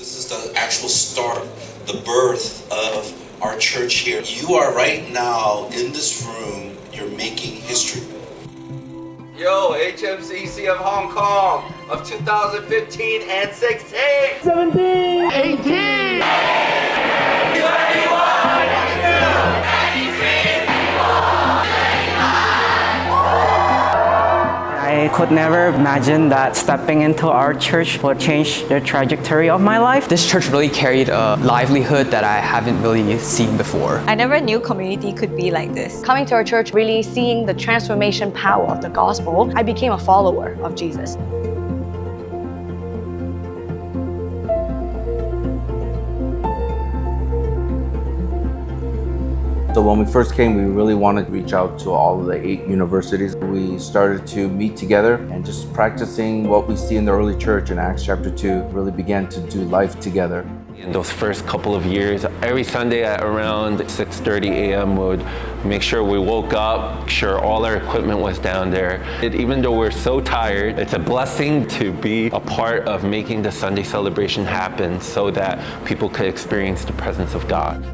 This is the actual start, the birth of our church here. You are right now in this room, you're making history. Yo, HMCC of Hong Kong of 2015 and 16. 17, 18. I could never imagine that stepping into our church would change the trajectory of my life. This church really carried a livelihood that I haven't really seen before. I never knew community could be like this. Coming to our church, really seeing the transformation power of the gospel, I became a follower of Jesus. So when we first came, we really wanted to reach out to all of the 8 universities. We started to meet together and just practicing what we see in the early church in Acts chapter 2, really began to do life together. In those first couple of years, every Sunday at around 6:30 a.m. we would make sure we woke up, make sure all our equipment was down there. Even though we're so tired, it's a blessing to be a part of making the Sunday celebration happen so that people could experience the presence of God.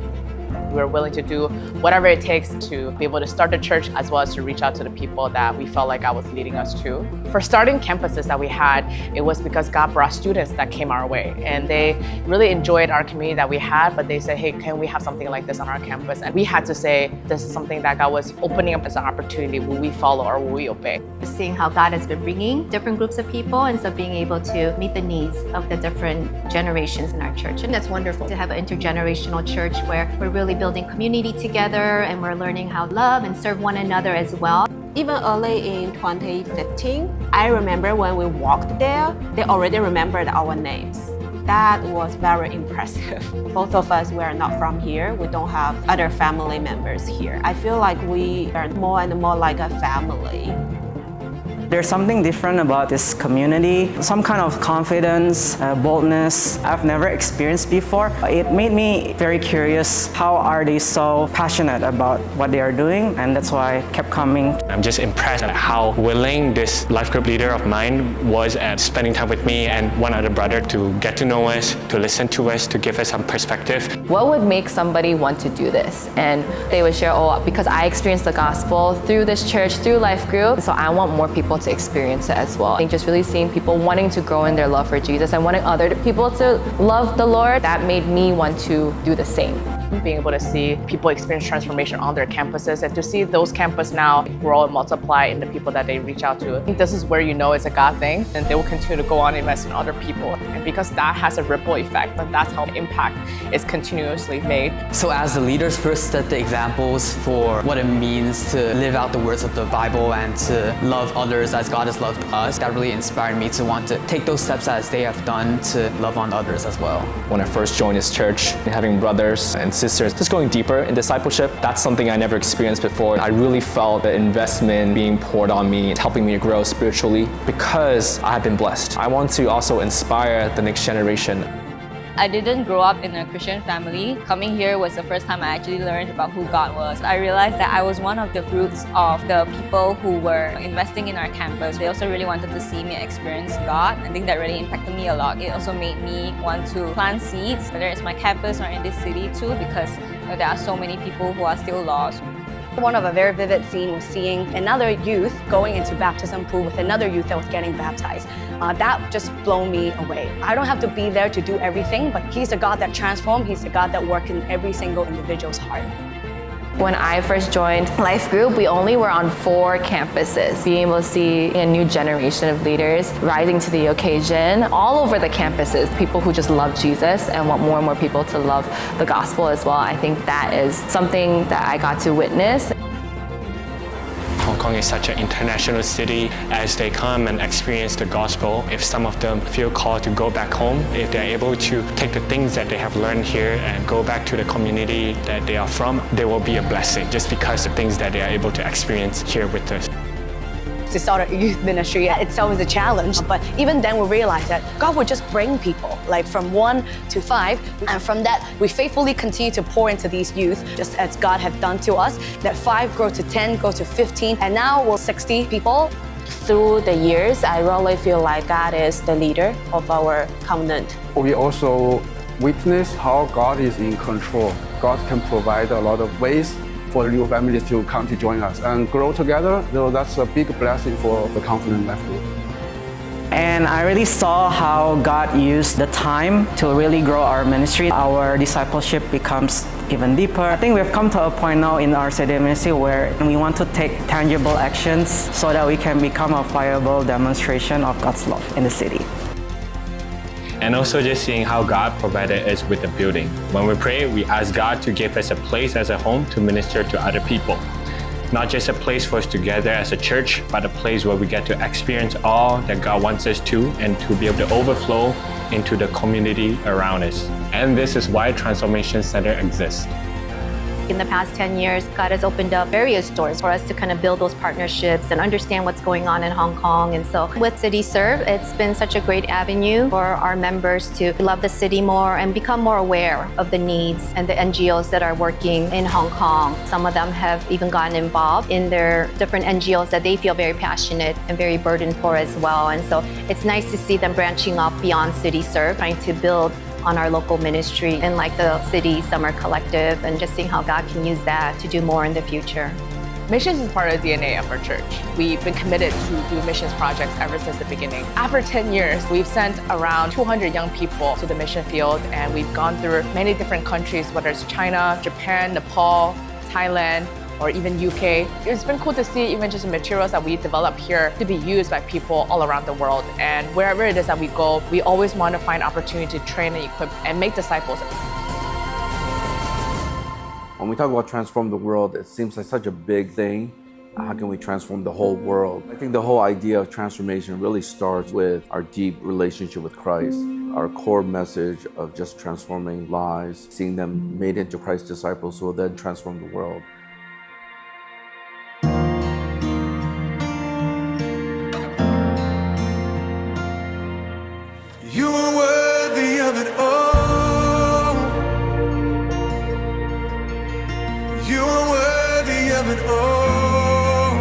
We're willing to do whatever it takes to be able to start the church as well as to reach out to the people that we felt like God was leading us to. For starting campuses that we had, it was because God brought students that came our way and they really enjoyed our community that we had, but they said, hey, can we have something like this on our campus? And we had to say, this is something that God was opening up as an opportunity. Will we follow or will we obey? Seeing how God has been bringing different groups of people and so being able to meet the needs of the different generations in our church. And that's wonderful to have an intergenerational church where we're really building community together and we're learning how to love and serve one another as well. Even early in 2015, I remember when we walked there, they already remembered our names. That was very impressive. Both of us were not from here. We don't have other family members here. I feel like we are more and more like a family. There's something different about this community, some kind of confidence, boldness I've never experienced before. It made me very curious, how are they so passionate about what they are doing? And that's why I kept coming. I'm just impressed at how willing this life group leader of mine was at spending time with me and one other brother to get to know us, to listen to us, to give us some perspective. What would make somebody want to do this? And they would share, oh, because I experienced the gospel through this church, through life group, so I want more people to experience it as well. I think just really seeing people wanting to grow in their love for Jesus and wanting other people to love the Lord, that made me want to do the same. Being able to see people experience transformation on their campuses and to see those campuses now grow and multiply in the people that they reach out to. I think this is where you know it's a God thing and they will continue to go on and invest in other people. And because that has a ripple effect, but that's how impact is continuously made. So as the leaders first set the examples for what it means to live out the words of the Bible and to love others as God has loved us, that really inspired me to want to take those steps as they have done to love on others as well. When I first joined this church, having brothers and sisters, just going deeper in discipleship, that's something I never experienced before. I really felt the investment being poured on me, helping me grow spiritually because I have been blessed. I want to also inspire the next generation. I didn't grow up in a Christian family. Coming here was the first time I actually learned about who God was. I realized that I was one of the fruits of the people who were investing in our campus. They also really wanted to see me experience God. I think that really impacted me a lot. It also made me want to plant seeds, whether it's my campus or in this city too, because there are so many people who are still lost. One of a very vivid scene was seeing another youth going into baptism pool with another youth that was getting baptized. That just blew me away. I don't have to be there to do everything, but He's the God that transforms. He's the God that works in every single individual's heart. When I first joined Life Group, we only were on 4 campuses. Being able to see a new generation of leaders rising to the occasion all over the campuses, people who just love Jesus and want more and more people to love the gospel as well. I think that is something that I got to witness. Hong Kong is such an international city. As they come and experience the gospel, if some of them feel called to go back home, if they're able to take the things that they have learned here and go back to the community that they are from, they will be a blessing just because the things that they are able to experience here with us. To start a youth ministry itself is a challenge, but even then we realized that God would just bring people, like from 1 to 5, and from that we faithfully continue to pour into these youth, just as God had done to us. That 5 grow to 10, grow to 15, and now we're 60 people. Through the years, I really feel like God is the leader of our covenant. We also witness how God is in control. God can provide a lot of ways for new families to come to join us and grow together. So that's a big blessing for the Confident Life Group. And I really saw how God used the time to really grow our ministry. Our discipleship becomes even deeper. I think we've come to a point now in our city ministry where we want to take tangible actions so that we can become a viable demonstration of God's love in the city. And also just seeing how God provided us with a building. When we pray, we ask God to give us a place as a home to minister to other people. Not just a place for us to gather as a church, but a place where we get to experience all that God wants us to and to be able to overflow into the community around us. And this is why Transformation Center exists. In the past 10 years, God has opened up various doors for us to kind of build those partnerships and understand what's going on in Hong Kong. And so with City Serve, it's been such a great avenue for our members to love the city more and become more aware of the needs and the NGOs that are working in Hong Kong. Some of them have even gotten involved in their different NGOs that they feel very passionate and very burdened for as well. And so it's nice to see them branching off beyond City Serve, trying to build on our local ministry and like the City Summer Collective, and just seeing how God can use that to do more in the future. Missions is part of the DNA of our church. We've been committed to do missions projects ever since the beginning. After 10 years, we've sent around 200 young people to the mission field, and we've gone through many different countries, whether it's China, Japan, Nepal, Thailand, or even UK. It's been cool to see even just the materials that we develop here to be used by people all around the world. And wherever it is that we go, we always want to find opportunity to train and equip and make disciples. When we talk about transform the world, it seems like such a big thing. How can we transform the whole world? I think the whole idea of transformation really starts with our deep relationship with Christ. Our core message of just transforming lives, seeing them made into Christ's disciples who will then transform the world. You are worthy of it all. You are worthy of it all.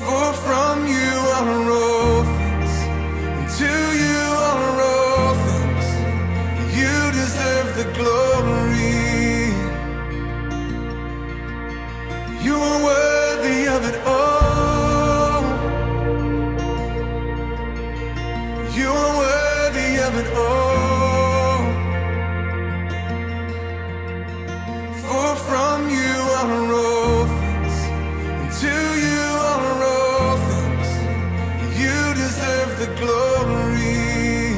For from you are all things, and to you are all things. You deserve the glory. You are worthy of it all. You are worthy of it all. For from you are all things, and to you are all things. You deserve the glory.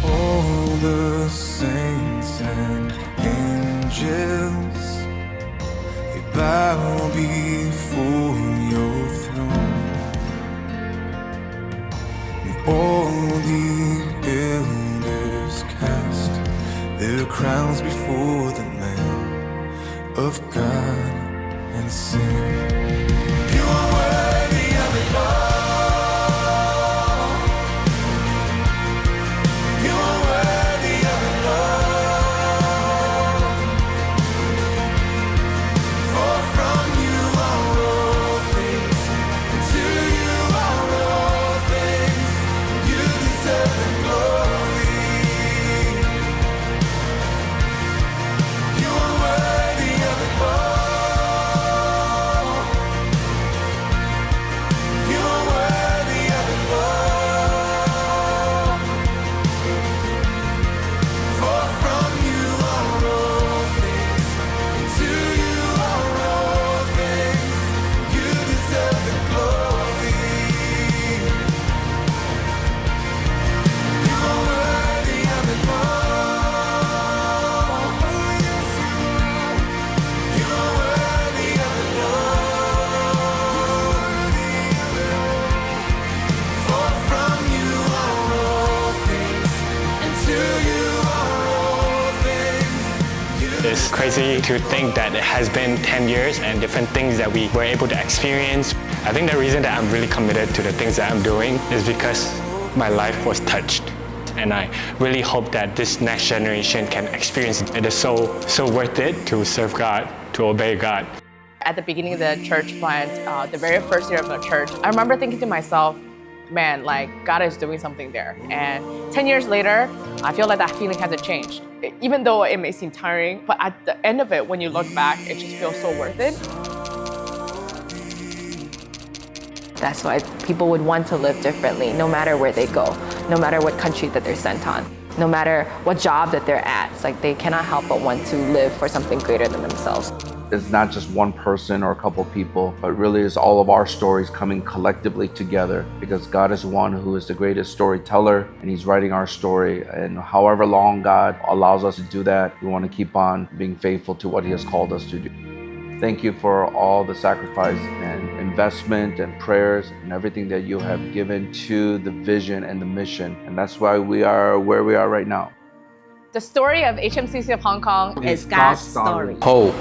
All the saints and angels, they bow before your throne. And all the elders cast their crowns before the Lamb of God and sing. You are worthy of it all. You are worthy of it all. For from you are all things, and to you are all things. You deserve the glory. You are worthy of it all. You are worthy of it all. For from you are all things, and to you are all things. You deserve the glory. You are worthy of it all. Yes, you are worthy of it all. For from you are all things, and to you are all things. It's crazy to think that it has been 10 years and different things that we were able to experience. I think the reason that I'm really committed to the things that I'm doing is because my life was touched. And I really hope that this next generation can experience it. It is so worth it to serve God, to obey God. At the beginning of the church plant, the very first year of the church, I remember thinking to myself, man, like God is doing something there. And 10 years later, I feel like that feeling hasn't changed. Even though it may seem tiring, but at the end of it, when you look back, it just feels so worth it. That's why people would want to live differently no matter where they go, no matter what country that they're sent on, no matter what job that they're at. It's like they cannot help but want to live for something greater than themselves. It's not just one person or a couple people, but really is all of our stories coming collectively together, because God is one who is the greatest storyteller, and He's writing our story. And however long God allows us to do that, we want to keep on being faithful to what He has called us to do. Thank you for all the sacrifice and investment and prayers and everything that you have given to the vision and the mission. And that's why we are where we are right now. The story of HMCC of Hong Kong is God's story. Hope.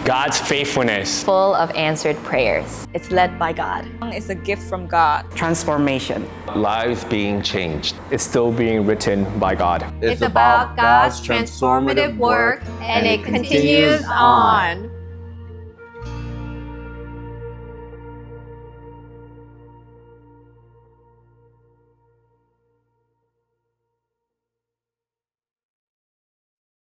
God's faithfulness. Full of answered prayers. It's led by God. It's a gift from God. Transformation. Lives being changed. It's still being written by God. It's about God's transformative work, and it continues on.